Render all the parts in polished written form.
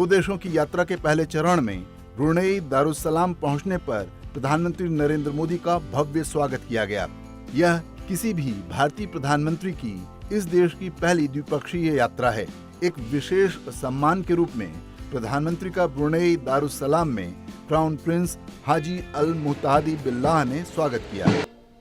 दो देशों की यात्रा के पहले चरण में ब्रुनेई दारुस्सलाम पहुंचने पर प्रधानमंत्री नरेंद्र मोदी का भव्य स्वागत किया गया। यह किसी भी भारतीय प्रधानमंत्री की इस देश की पहली द्विपक्षीय यात्रा है। एक विशेष सम्मान के रूप में प्रधानमंत्री का ब्रुनेई दारुस्सलाम में क्राउन प्रिंस हाजी अल मुत्ताहदी बिल्लाह ने स्वागत किया।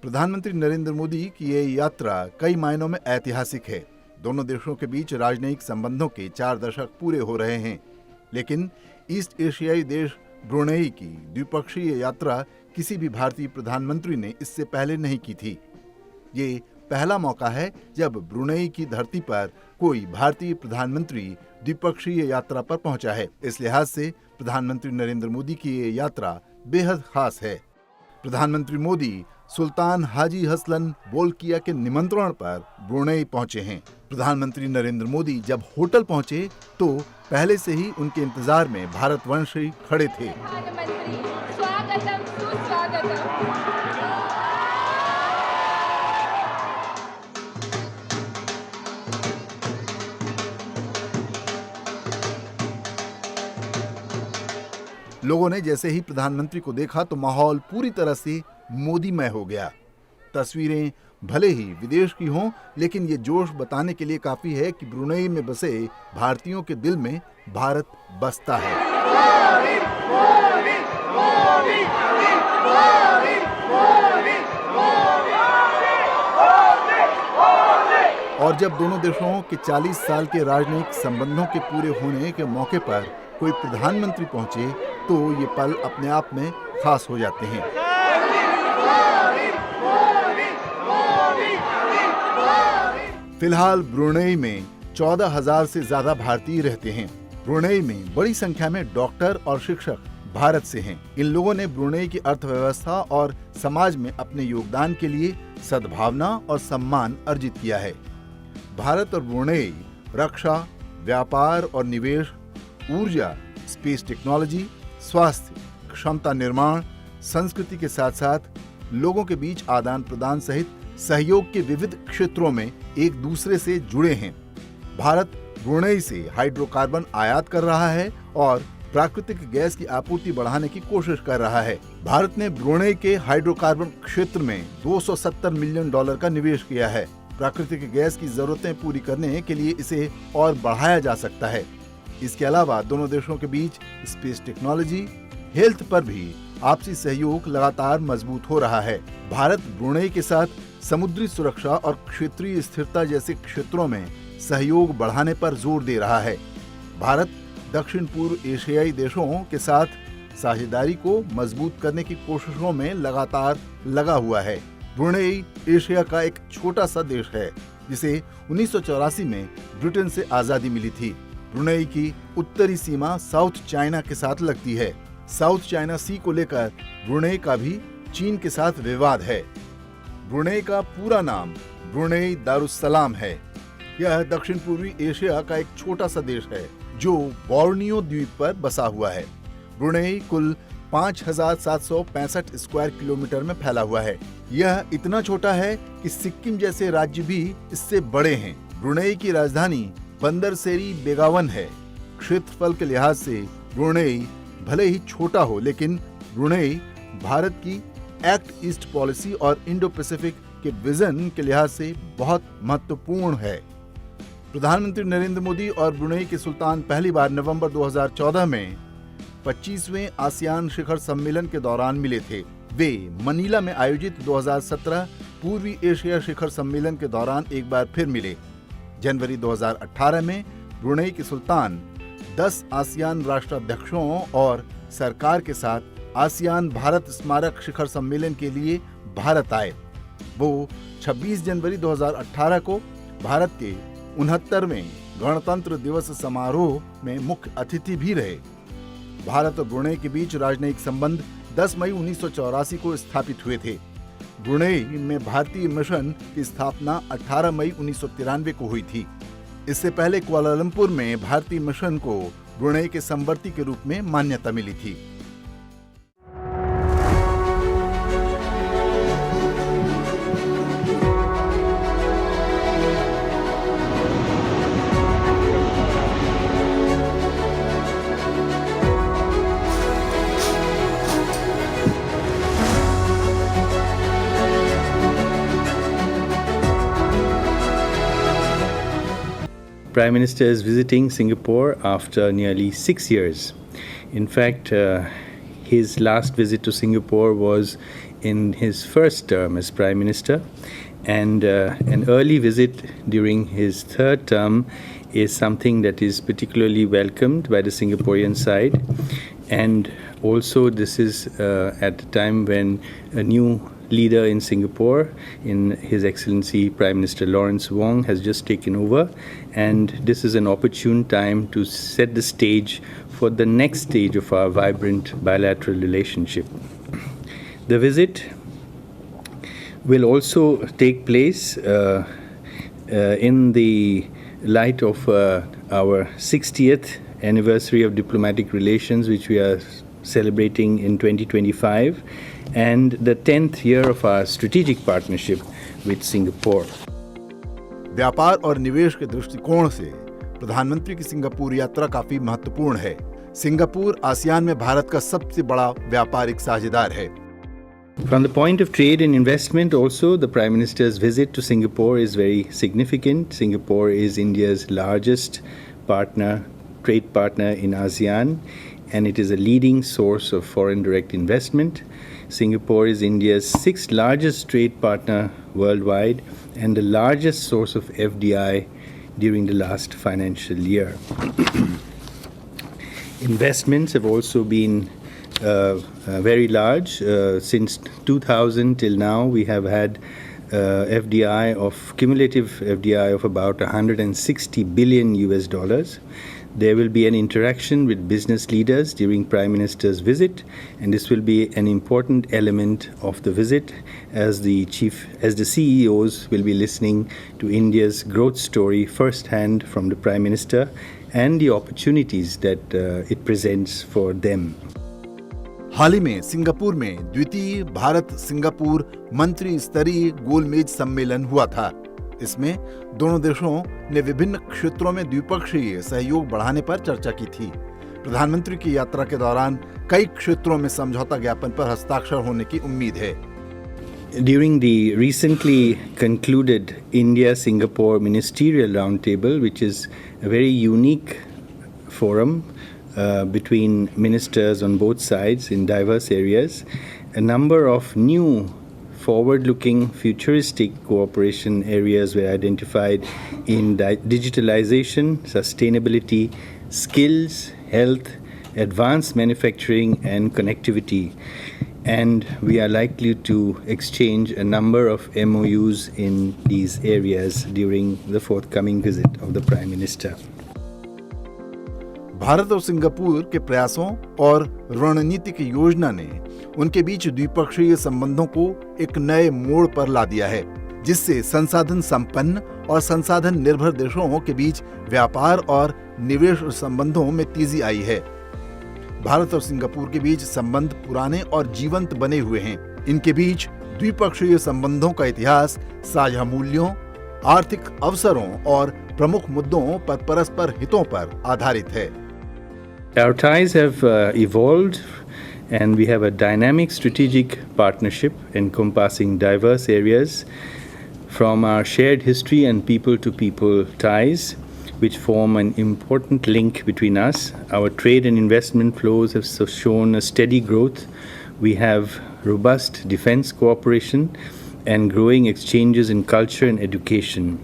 प्रधानमंत्री नरेंद्र मोदी की ये यात्रा कई मायनों में ऐतिहासिक है। दोनों देशों के बीच राजनयिक संबंधों के 4 दशक पूरे हो रहे हैं, लेकिन ईस्ट एशियाई देश ब्रुनेई की द्विपक्षीय यात्रा किसी भी भारतीय प्रधानमंत्री ने इससे पहले नहीं की थी। ये पहला मौका है जब ब्रुनेई की धरती पर कोई भारतीय प्रधानमंत्री द्विपक्षीय यात्रा पर पहुंचा है। इस लिहाज से प्रधानमंत्री नरेंद्र मोदी की ये यात्रा बेहद खास है। प्रधानमंत्री मोदी सुल्तान हाजी हसलन बोल्किया के निमंत्रण पर ब्रुनेई पहुंचे हैं। प्रधानमंत्री नरेंद्र मोदी जब होटल पहुंचे तो पहले से ही उनके इंतजार में भारतवंशी खड़े थे। लोगों ने जैसे ही प्रधानमंत्री को देखा तो माहौल पूरी तरह से मोदीमय हो गया। तस्वीरें भले ही विदेश की हों, लेकिन ये जोश बताने के लिए काफी है कि ब्रुनेई में बसे भारतीयों के दिल में भारत बसता है। और जब दोनों देशों के 40 साल के राजनयिक संबंधों के पूरे होने के मौके पर कोई प्रधानमंत्री पहुंचे तो ये पल अपने आप में खास हो जाते हैं। फिलहाल ब्रुनेई में 14,000 से ज्यादा भारतीय रहते हैं। ब्रुनेई में बड़ी संख्या में डॉक्टर और शिक्षक भारत से हैं। इन लोगों ने ब्रुनेई की अर्थव्यवस्था और समाज में अपने योगदान के लिए सद्भावना और सम्मान अर्जित किया है। भारत और ब्रुनेई रक्षा, व्यापार और निवेश, ऊर्जा, स्पेस टेक्नोलॉजी, स्वास्थ्य, क्षमता निर्माण, संस्कृति के साथ साथ लोगों के बीच आदान प्रदान सहित सहयोग के विविध क्षेत्रों में एक दूसरे से जुड़े हैं। भारत ब्रुनेई से हाइड्रोकार्बन आयात कर रहा है और प्राकृतिक गैस की आपूर्ति बढ़ाने की कोशिश कर रहा है। भारत ने ब्रुनेई के हाइड्रोकार्बन क्षेत्र में $270 मिलियन का निवेश किया है। प्राकृतिक गैस की जरूरतें पूरी करने के लिए इसे और बढ़ाया जा सकता है। इसके अलावा दोनों देशों के बीच स्पेस टेक्नोलॉजी, हेल्थ पर भी आपसी सहयोग लगातार मजबूत हो रहा है। भारत ब्रुनेई के साथ समुद्री सुरक्षा और क्षेत्रीय स्थिरता जैसे क्षेत्रों में सहयोग बढ़ाने पर जोर दे रहा है। भारत दक्षिण पूर्व एशियाई देशों के साथ साझेदारी को मजबूत करने की कोशिशों में लगातार लगा हुआ है। ब्रुनेई एशिया का एक छोटा सा देश है जिसे 1984 में ब्रिटेन से आजादी मिली थी। ब्रुनेई की उत्तरी सीमा साउथ चाइना के साथ लगती है। साउथ चाइना सी को लेकर ब्रुनेई का भी चीन के साथ विवाद है। ब्रुनेई का पूरा नाम ब्रुनेई दारुस्सलाम है। यह दक्षिण पूर्वी एशिया का एक छोटा सा देश है जो बोर्नियो द्वीप पर बसा हुआ है। ब्रुनेई कुल 5,765 स्क्वायर किलोमीटर में फैला हुआ है। यह इतना छोटा है कि सिक्किम जैसे राज्य भी इससे बड़े हैं। ब्रुनेई की राजधानी बंदर सेरी बेगावन है। क्षेत्रफल के लिहाज से ब्रुनेई भले ही छोटा हो, लेकिन ब्रुनेई भारत की एक्ट ईस्ट पॉलिसी और इंडो पैसिफिक के विजन के लिहाज से बहुत महत्वपूर्ण है। प्रधानमंत्री नरेंद्र मोदी और ब्रुनेई के सुल्तान पहली बार नवंबर 2014 में 25वें आसियान शिखर सम्मेलन के दौरान मिले थे। वे मनीला में आयोजित 2017 पूर्वी एशिया शिखर सम्मेलन के दौरान एक बार फिर मिले। जनवरी 2018 में ब्रुनेई के सुल्तान 10 आसियान राष्ट्राध्यक्षों और सरकार के साथ आसियान भारत स्मारक शिखर सम्मेलन के लिए भारत आए। वो 26 जनवरी 2018 को भारत के 69वें गणतंत्र दिवस समारोह में मुख्य अतिथि भी रहे। भारत और ब्रुनेई के बीच राजनयिक संबंध 10 मई 1984 को स्थापित हुए थे। ब्रुनेई में भारतीय मिशन की स्थापना 18 मई 1993 को हुई थी। इससे पहले कुआलालंपुर में भारतीय मिशन को ब्रुनेई के संवर्ती के रूप में मान्यता मिली थी। Prime Minister is visiting Singapore after nearly 6 years. In fact, his last visit to Singapore was in his first term as Prime Minister, and an early visit during his third term is something that is particularly welcomed by the Singaporean side. And also this is at the time when a new leader in Singapore, in His Excellency Prime Minister Lawrence Wong, has just taken over, and this is an opportune time to set the stage for the next stage of our vibrant bilateral relationship. The visit will also take place in the light of our 60th anniversary of diplomatic relations, which we are celebrating in 2025, and the 10th year of our strategic partnership with Singapore. व्यापार और निवेश के दृष्टिकोण से प्रधानमंत्री की Singapore यात्रा काफी महत्वपूर्ण है। सिंगापुर आसियान में भारत का सबसे बड़ा व्यापारिक साझेदार है। From the point of trade and investment also, the Prime Minister's visit to Singapore is very significant. Singapore is India's largest trade partner in ASEAN, and it is a leading source of foreign direct investment. Singapore is India's 6th largest trade partner worldwide and the largest source of FDI during the last financial year. Investments have also been very large. Since 2000 till now, we have had cumulative FDI of about $160 billion US. There will be an interaction with business leaders during Prime Minister's visit, and this will be an important element of the visit as the CEOs will be listening to India's growth story firsthand from the Prime Minister and the opportunities that it presents for them. हाल ही में Singapore में द्वितीय Bharat Singapore मंत्री स्तरीय गोलमेज सम्मेलन हुआ था। इसमें दोनों देशों ने विभिन्न क्षेत्रों में द्विपक्षीय सहयोग बढ़ाने पर चर्चा की थी। प्रधानमंत्री की यात्रा के दौरान कई क्षेत्रों में समझौता ज्ञापन पर हस्ताक्षर होने की उम्मीद है। During the recently concluded India-Singapore Ministerial Roundtable, which is a very unique forum between ministers on both sides in diverse areas, a number of new forward-looking futuristic cooperation areas were identified in digitalization, sustainability, skills, health, advanced manufacturing and connectivity. And we are likely to exchange a number of MOUs in these areas during the forthcoming visit of the Prime Minister. Bharat और Singapore के प्रयासों और रणनीतिक योजना ने उनके बीच द्विपक्षीय संबंधों को एक नए मोड़ पर ला दिया है, जिससे संसाधन संपन्न और संसाधन निर्भर देशों के बीच व्यापार और निवेश संबंधों में तेजी आई है। भारत और सिंगापुर के बीच संबंध पुराने और जीवंत बने हुए हैं। इनके बीच द्विपक्षीय संबंधों का इतिहास साझा मूल्यों, आर्थिक अवसरों और प्रमुख मुद्दों पर परस्पर हितों पर आधारित है। Our ties have evolved, and we have a dynamic strategic partnership encompassing diverse areas, from our shared history and people-to-people ties, which form an important link between us. Our trade and investment flows have shown a steady growth. We have robust defense cooperation and growing exchanges in culture and education.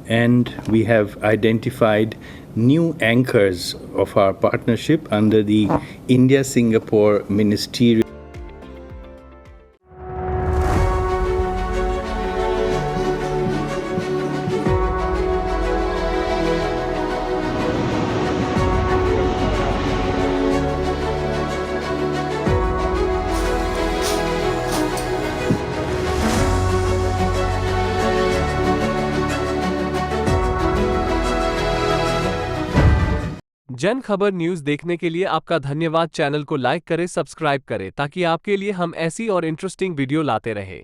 And we have identified new anchors of our partnership under the India-Singapore Ministerial. जन खबर news देखने के लिए आपका धन्यवाद। Channel को like करें, subscribe करें ताकि आपके लिए हम ऐसी और इंटरेस्टिंग वीडियो लाते रहें।